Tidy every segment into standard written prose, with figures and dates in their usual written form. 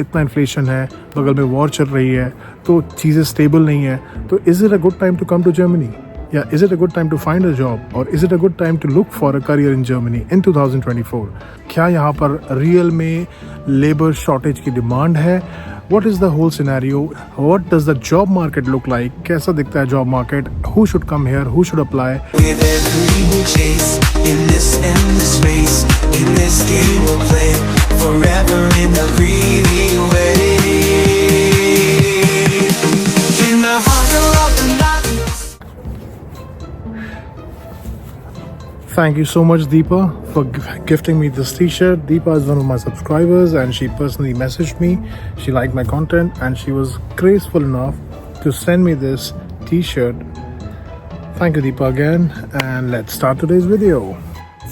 इतना इन्फ्लेशन है, बगल में वॉर चल रही है, तो चीज़ें स्टेबल नहीं है, तो is it a good time to come to Germany? या is it a good time to find a job, और is it a good time to look for a career in Germany in 2024? क्या यहाँ पर real में labour shortage की demand है? What is the whole scenario? What does the job market look like? कैसा दिखता है job market? Who should come here? Who should apply? With every chase in this endless race, in this game we'll play forever in a greedy way. In the hunger of the night. Thank you so much, Deepa, for gifting me this t-shirt. Deepa is one of my subscribers and she personally messaged me. She liked my content and she was graceful enough to send me this t-shirt. Thank you, Deepa, again, and let's start today's video.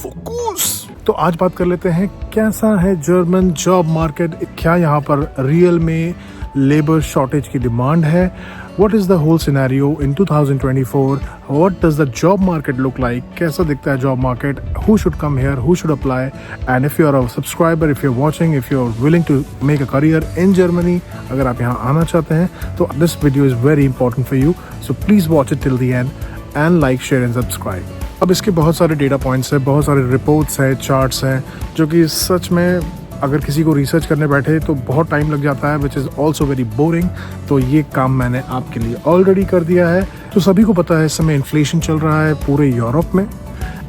Focus! तो आज बात कर लेते हैं कैसा है German job market, क्या यहाँ पर रियल में लेबर शॉर्टेज की डिमांड है? What is the whole scenario in 2024? What does the job market look like? कैसा दिखता है job market? Who should come here? Who should apply? And if you are a subscriber, if you're watching, if you're willing to make a career in Germany, अगर आप यहाँ आना चाहते हैं तो this video is very important for you. So please watch it till the end and like, share and subscribe. अब इसके बहुत सारे डेटा पॉइंट्स हैं, बहुत सारे रिपोर्ट्स हैं, चार्ट्स हैं, जो कि सच में अगर किसी को रिसर्च करने बैठे तो बहुत टाइम लग जाता है, which is also very boring. तो ये काम मैंने आपके लिए ऑलरेडी कर दिया है। तो सभी को पता है इस समय इन्फ्लेशन चल रहा है पूरे यूरोप में,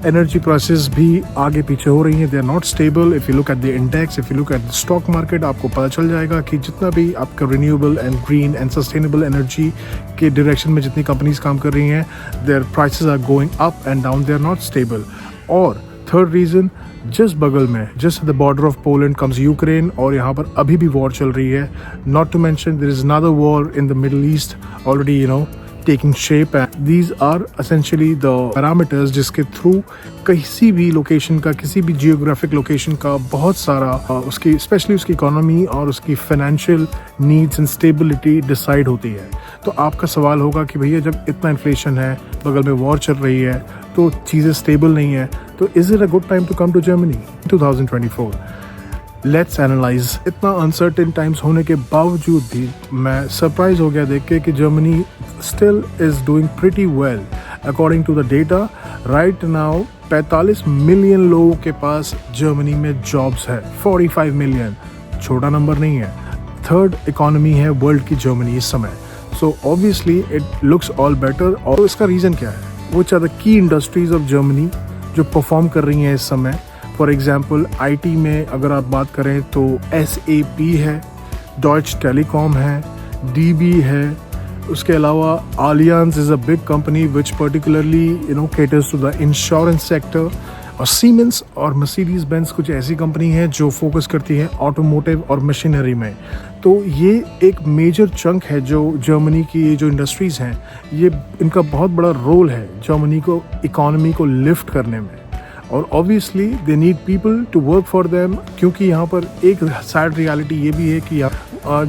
एनर्जी प्राइसेस भी आगे पीछे हो रही हैं, they are not stable. If you look at the index, if you look at the stock market, आपको पता चल जाएगा कि जितना भी आपका renewable and green and sustainable energy के डायरेक्शन में जितनी कंपनीज काम कर रही हैं, their prices are going up and down, they are not stable. और थर्ड रीज़न, जस्ट बगल में, just the border of Poland comes Ukraine, और यहाँ पर अभी भी वॉर चल रही है। Not to mention there is another war in the Middle East already taking shape, and these are essentially the parameters जिसके थ्रू किसी भी लोकेशन का, किसी भी जियोग्राफिक लोकेशन का बहुत सारा उसकी स्पेशली उसकी इकोनॉमी और उसकी financial needs and stability decide होती है। तो आपका सवाल होगा कि भैया जब इतना इन्फ्लेशन है, बगल में वॉर चल रही है, तो चीज़ें स्टेबल नहीं है, तो is it a good time to come to Germany 2024? Let's analyse. इतना अनसर्टेन टाइम्स होने के बावजूद भी मैं सरप्राइज हो गया देख के कि Germany still is doing pretty well according to the data. Right now 45 million लोगों के पास जर्मनी में जॉब्स है। 45 मिलियन छोटा नंबर नहीं है। थर्ड इकोनॉमी है वर्ल्ड की जर्मनी इस समय। So obviously it looks all better. और इसका रीज़न क्या है? Which are the key industries of Germany जो परफॉर्म कर रही हैं इस समय? फॉर एग्जाम्पल आईटी में अगर आप बात करें तो SAP है, डॉयच टेलीकॉम है, DB है, उसके अलावा Allianz is a big company which particularly caters to the insurance sector, और सीमेंस और मर्सिडीज बेंज कुछ ऐसी कंपनी है जो फोकस करती है ऑटोमोटिव और मशीनरी में। तो ये एक मेजर चंक है जो जर्मनी की ये जो इंडस्ट्रीज़ हैं, ये इनका बहुत बड़ा रोल है जर्मनी को इकोनॉमी को लिफ्ट करने में। और obviously they need people to work for them, क्योंकि यहाँ पर एक सैड रियलिटी ये भी है कि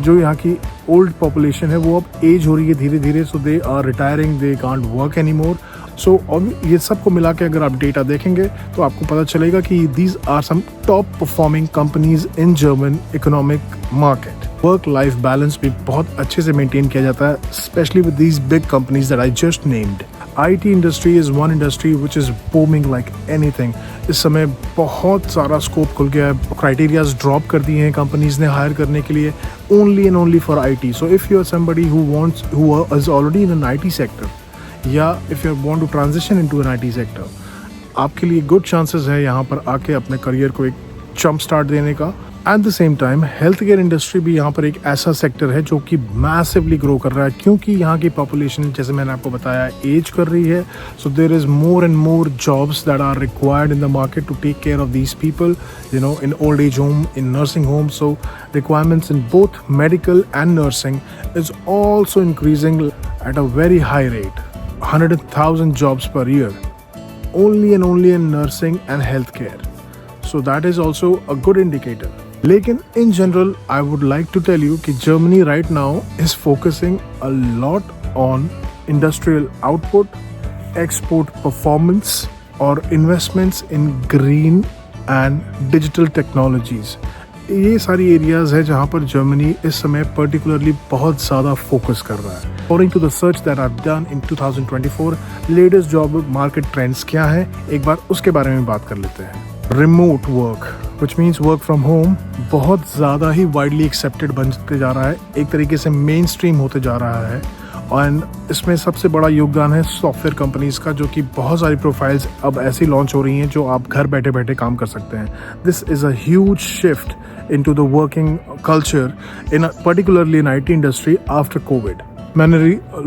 जो यहाँ की ओल्ड पॉपुलेशन है वो अब एज हो रही है धीरे धीरे। So they are retiring, they can't work any more. So ये सब को मिला के अगर आप डेटा देखेंगे तो आपको पता चलेगा कि these are some top performing companies in German economic market. Work life balance भी बहुत अच्छे से मेंटेन किया जाता है, specially with these big companies that I just named. IT industry is one industry which is booming like anything. इस समय बहुत सारा स्कोप खुल गया है, क्राइटेरियाज ड्रॉप कर दिए हैं कंपनीज ने हायर करने के लिए, only and only for IT। So if you are somebody who is already in an IT sector, या if you want to transition into an IT sector, आपके लिए गुड चांसेस है यहाँ पर आके अपने करियर को एक जंप स्टार्ट देने का। At the same time health care industry भी यहाँ पर एक ऐसा सेक्टर है जो कि मैसिवली ग्रो कर रहा है, क्योंकि यहाँ की पॉपुलेशन जैसे मैंने आपको बताया एज कर रही है। So there is more and more jobs that are required in the market to take care of these people, in old age home, in nursing home. So requirements in both medical and nursing is also increasing at a very high rate, 100,000 jobs per year, only and only in nursing and healthcare. So that is also a good indicator. लेकिन in general, I would like to tell you कि Germany right now is focusing a lot on industrial output, export performance, और investments in green and digital technologies. ये सारी areas है जहाँ पर Germany इस समय पर्टिकुलरली बहुत ज़्यादा फोकस कर रहा है। According to the search that I have done in 2024, latest job market trends क्या है, एक बार उसके बारे में बात कर लेते हैं। Remote work which means work from home बहुत ज़्यादा ही वाइडली एक्सेप्टेड बनते जा रहा है, एक तरीके से मेन स्ट्रीम होते जा रहा है। और इसमें सबसे बड़ा योगदान है सॉफ्टवेयर कंपनीज का, जो कि बहुत सारी प्रोफाइल्स अब ऐसी लॉन्च हो रही हैं जो आप घर बैठे बैठे काम कर सकते हैं। This is a huge shift into the working culture in particularly in IT industry after Covid. मैंने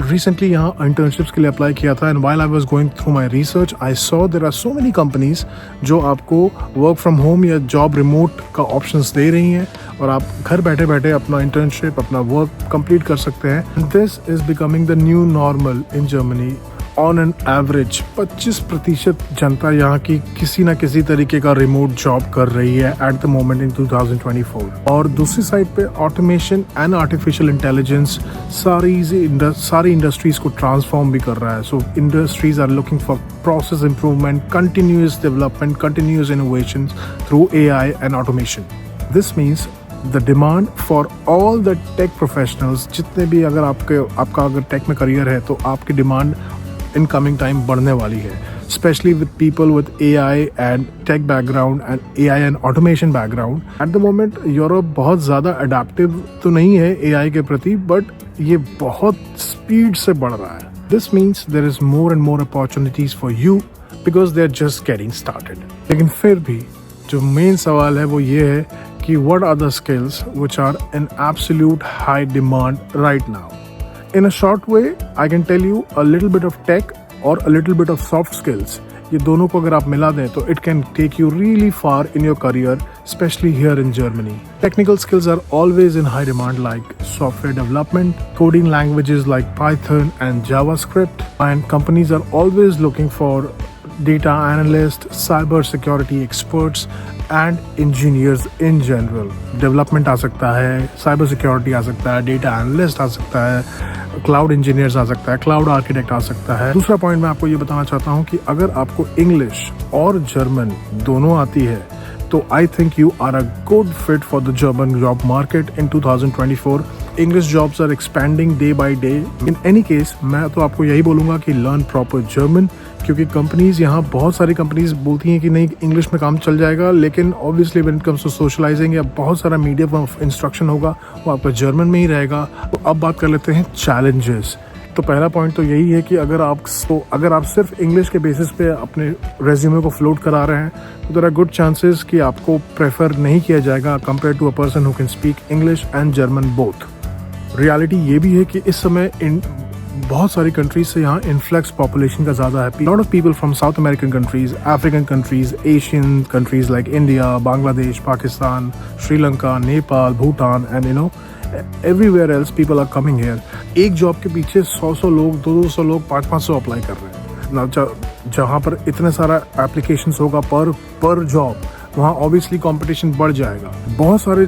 रिसेंटली यहाँ इंटर्नशिप्स के लिए अप्लाई किया था, and while I was going through my research I saw there are so many companies जो आपको work from home या job remote का ऑप्शंस दे रही हैं, और आप घर बैठे बैठे अपना इंटर्नशिप, अपना वर्क कंप्लीट कर सकते हैं। This is becoming the new normal in Germany. On an average 25% जनता यहाँ की किसी न किसी तरीके का रिमोट जॉब कर रही है एट द मोमेंट इन 2024। और दूसरी साइड पे ऑटोमेशन एंड आर्टिफिशियल इंटेलिजेंस सारी इंडस्ट्रीज को ट्रांसफॉर्म भी कर रहा है। So industries are looking for process improvement, continuous development, continuous innovation through AI and automation. This means the demand for all the tech professionals, जितने भी अगर आपका अगर टेक में करियर है तो आपकी डिमांड इन कमिंग टाइम बढ़ने वाली है, specially with people with AI and tech background and AI and automation background. At the moment Europe बहुत ज़्यादा अडेप्टिव तो नहीं है AI के प्रति, बट ये बहुत स्पीड से बढ़ रहा है। This means there is more and more opportunities for you because they are just getting started. लेकिन फिर भी जो मेन सवाल है वो ये है कि what are the skills which are in absolute high demand right now? In a short way, I can tell you a little bit of tech or a little bit of soft skills. ये दोनों को अगर आप मिला दें तो it can take you really far in your career, especially here in Germany. Technical skills are always in high demand, like software development, coding languages like Python and JavaScript, and companies are always looking for data analysts, cyber security experts and engineers in general. Development आ सकता है, cyber security आ सकता है, data analyst आ सकता है, cloud engineers आ सकता है, cloud architect आ सकता है। दूसरा पॉइंट मैं आपको ये बताना चाहता हूँ कि अगर आपको इंग्लिश और जर्मन दोनों आती है तो I think you are a good fit for the German job market in 2024। English jobs are expanding day by day. In any case मैं तो आपको यही बोलूँगा कि लर्न प्रॉपर जर्मन, क्योंकि कंपनीज यहाँ बहुत सारी कंपनीज बोलती हैं कि नहीं इंग्लिश में काम चल जाएगा, लेकिन obviously when it comes to socialising या बहुत सारा मीडियम ऑफ इंस्ट्रक्शन होगा वो आपका जर्मन में ही रहेगा। तो अब बात कर लेते हैं चैलेंजेस। तो पहला पॉइंट तो यही है कि अगर आप सिर्फ इंग्लिश के बेसिस पे अपने रेज्यूमे को फ्लोट करा रहे हैं तो देयर आर गुड चांसेस कि आपको प्रेफर नहीं किया जाएगा compare to a person who can speak English and German both. Reality ये भी है कि इस समय बहुत सारी कंट्रीज से यहाँ इन्फ्लक्स पॉपुलेशन का ज़्यादा है। Lot of people from south American countries, African countries, Asian countries like India, Bangladesh, Pakistan, Sri Lanka, Nepal, Bhutan and everywhere else people are coming here. एक जॉब के पीछे 100 लोग, 200 लोग, 500 अप्लाई कर रहे हैं ना। जहाँ पर इतने सारा एप्लीकेशंस होगा पर जॉब, वहाँ ऑब्वियसली कंपटीशन बढ़ जाएगा। बहुत सारे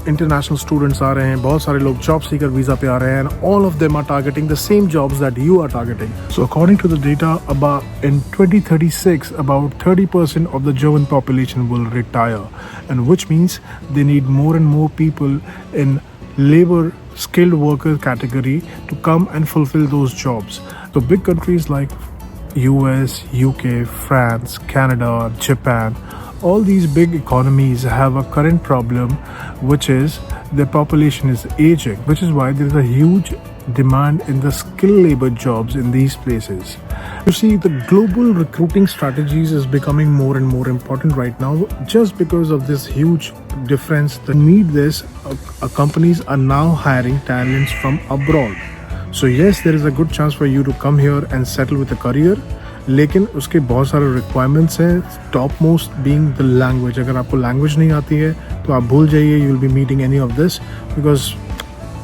इंटरनेशनल स्टूडेंट्स आ रहे हैं, बहुत सारे लोग जॉब सीकर वीजा पे आ रहे हैं, and all of them are targeting the same jobs that you are targeting. So according to the data, about in 2036 about 30% of the German population will retire, and which means they need more and more people in labor skilled worker category to come and fulfill those jobs. So big countries like US, UK, France, Canada, Japan, all these big economies have a current problem, which is their population is aging, which is why there is a huge demand in the skilled labor jobs in these places. You see, the global recruiting strategies is becoming more and more important right now just because of this huge difference. To meet this, companies are now hiring talents from abroad. So yes, there is a good chance for you to come here and settle with a career. लेकिन उसके बहुत सारे requirements हैं, top most being the language. अगर आपको language नहीं आती है तो आप भूल जाइए, you will be meeting any of this because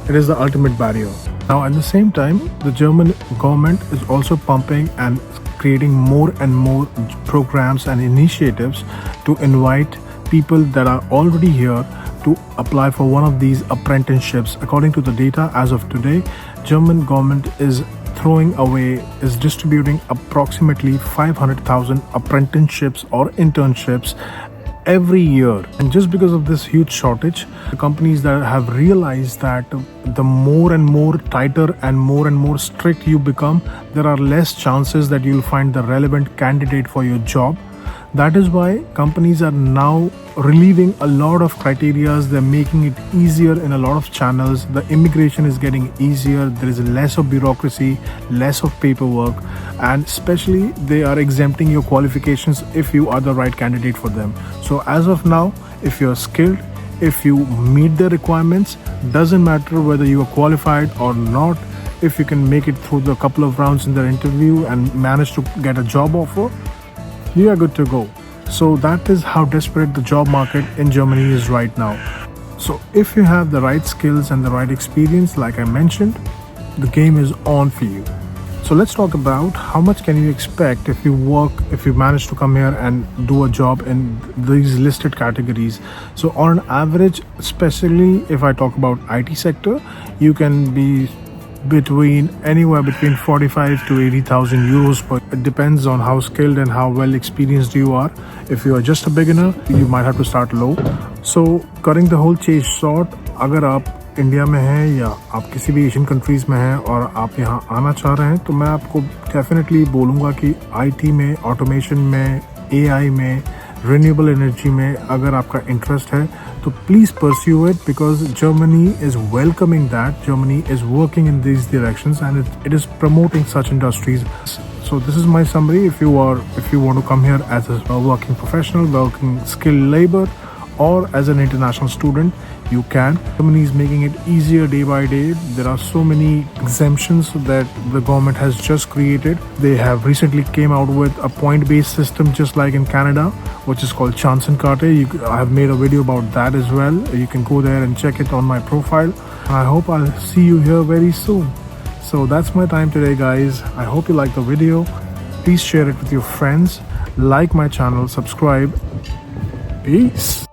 it is the ultimate barrier. Now at the same time, the German government is also pumping and creating more and more programs and initiatives to invite people that are already here to apply for one of these apprenticeships. According to the data as of today, German government is distributing approximately 500,000 apprenticeships or internships every year. And just because of this huge shortage, the companies that have realized that the more and more tighter and more strict you become, there are less chances that you'll find the relevant candidate for your job. That is why companies are now relieving a lot of criterias. They're making it easier in a lot of channels. The immigration is getting easier. There is less of bureaucracy, less of paperwork, and especially they are exempting your qualifications if you are the right candidate for them. So as of now, if you're skilled, if you meet the requirements, doesn't matter whether you are qualified or not, if you can make it through the couple of rounds in the interview and manage to get a job offer, you are good to go. So that is how desperate the job market in Germany is right now. So if you have the right skills and the right experience, like I mentioned, the game is on for you. So let's talk about how much can you expect if you manage to come here and do a job in these listed categories. So on average, especially if I talk about IT sector, you can be anywhere between 45 to 80,000 euros per. It depends on how skilled and how well experienced you are. If you are just a beginner, you might have to start low. So cutting the whole chase short, अगर आप India में हैं या आप किसी भी Asian countries में हैं और आप यहाँ आना चाह रहे हैं, तो मैं आपको डेफिनेटली बोलूँगा कि आईटी में, ऑटोमेशन में, एआई में, रिन्यूएबल एनर्जी में अगर आपका इंटरेस्ट है तो please pursue it, because Germany is welcoming that. Germany is working in these directions and it is promoting such industries. So this is my summary. If you want to come here as a working professional, working skilled labor, or as an international student, you can. Germany is making it easier day by day. There are so many exemptions that the government has just created. They have recently came out with a point-based system, just like in Canada, which is called Chancenkarte. I have made a video about that as well. You can go there and check it on my profile. I hope I'll see you here very soon. So that's my time today, guys. I hope you liked the video. Please share it with your friends. Like my channel, subscribe. Peace.